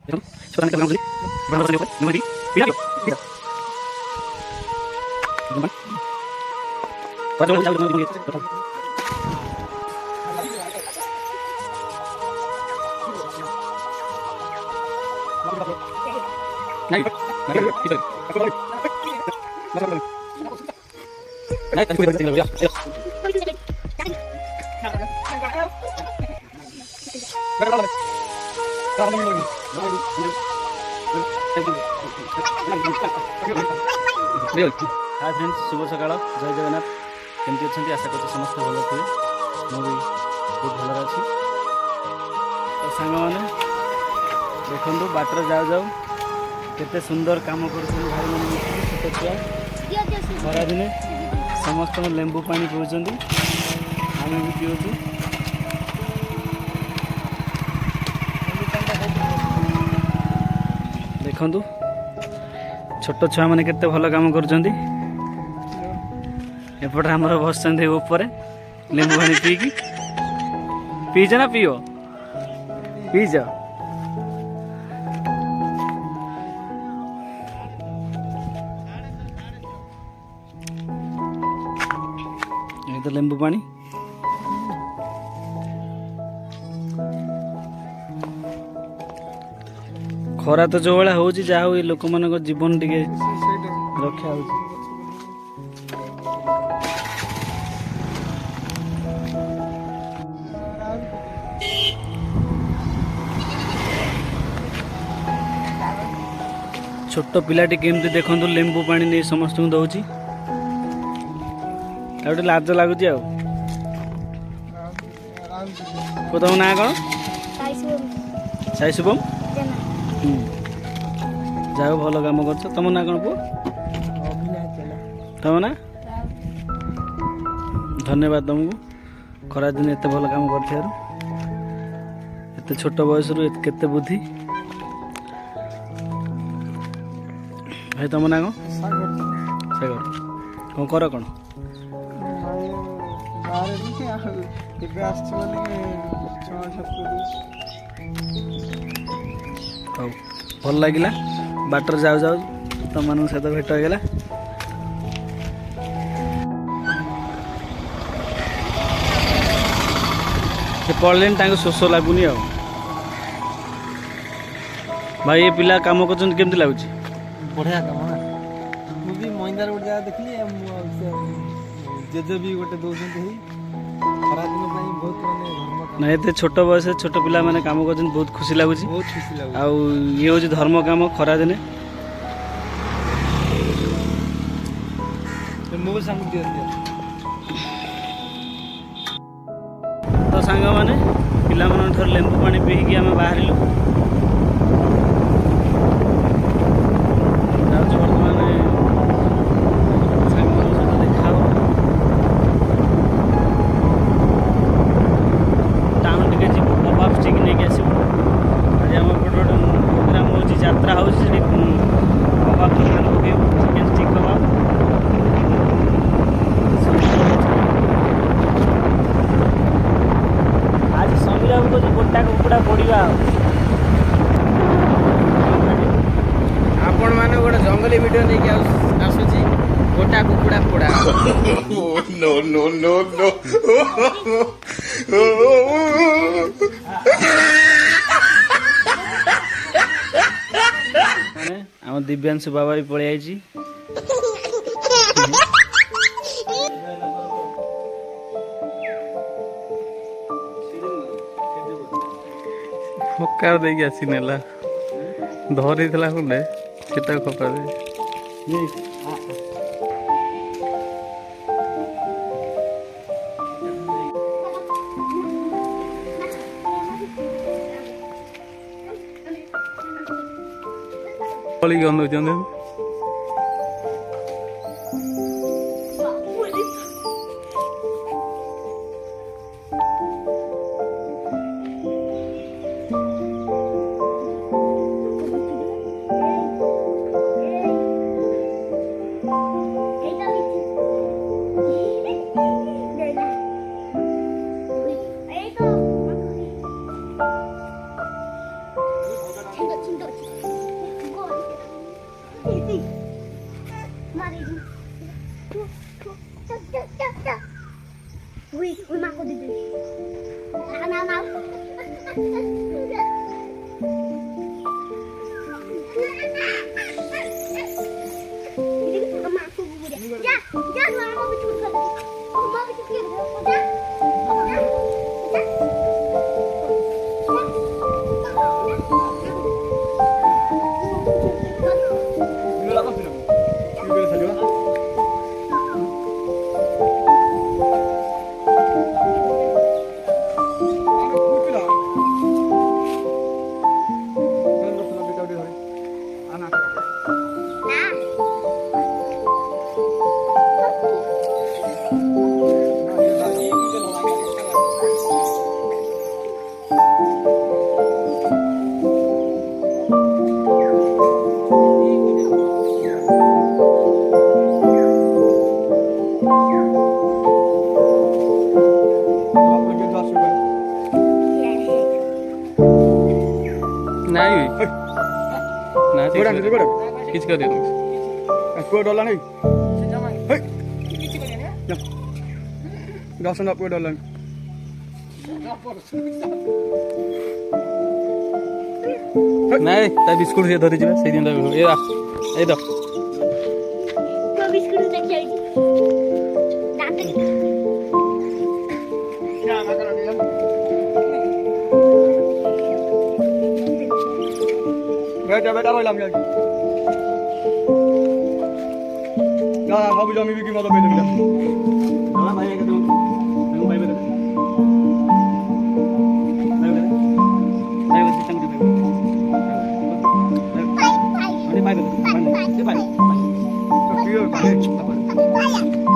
Hi friends, शुभ सकाळ, जय जगन्नाथ। केमती अच्छा आशा करते समस्त भल थे। मुझे बहुत भल अच्छी। तो सांग मैंने देखु बाटर जाऊ जाऊ केते सुंदर काम कर भाई मैंने छोटे छुआ खरा दिने समस्त लेंबू पानी पीछे आम भी पीऊँ। देखु छोट छुआ मैंने केते भल काम कर एपटे आमर बस ऊपर लेंबू पानी पीकी पीज ना पीओ पीज तो लेंबू पानी खरा तो जो भाया हो जा लोक मान जीवन टे रक्षा हो। छोट पिलाटी केमती देखु लेंबू पानी नहीं समस्त को दौची गोटे लाज लगुच तुम ना कौन साई शुभम जाओ भल कम कर तुम ना कौन पु तुम ना धन्यवाद तुमको खरा दिन एत भल कम कर छोट बयस केते बुद्धि भाई तुम ना कौन सागर कौन कर कौन भल लगे बाटर जाऊ जाऊ तुम मान सहित भेट हो गला। पढ़ले शोष लगुनि आ भाई ये पिला काम कर केमती लगुच बढ़िया काम ना मुझे महिंदार गोटे जगह देखली जेजे भी गोटे दौरान खरा दिन बहुत माने ना ये छोट बयस छोट पिला माने काम कर बहुत खुशी लगुच ये हूँ धर्म काम खरा दिने तो सांग मैंने पिला मान लेंबू पानी पीकी आम बाहर यात्रा हो कबाब दुकान चिकेन स्टिक कबाब आज समीर बाबू को गोटा कुकुड़ा पड़ा आपण माने गोटे जंगली वीडियो नहीं कि आसुची गोटा कुकुड़ा पोड़ा नो नो नो नो आम दिव्यांशु बाबा भी पड़े आई खकार देगी आसी नेला धरी थला खुंडे केता खकार दे पली गंदो चंदे 진짜 Mari. Wih, aku di sini. Nah. Ini sama aku bu. Ya, mau bikin lagi. Mau bikin lagi. नहीं ना किच कर दिया Pura dolar ni. Hei. Ya. Dah sana pura dolar. नहीं ता बिस्कुट से धरी जिबे सेदिन ता ए the Mau bikin lagi. Datang. Ya, makanan dia. Beda roilam ya. Ya, habu jami bikin motor beda beda. Kalau bayar ke tuh, kamu bayar berapa? Bayar berapa sih tanggung jawab? Ini bayar berapa? Ini bayar. Dia. Apa?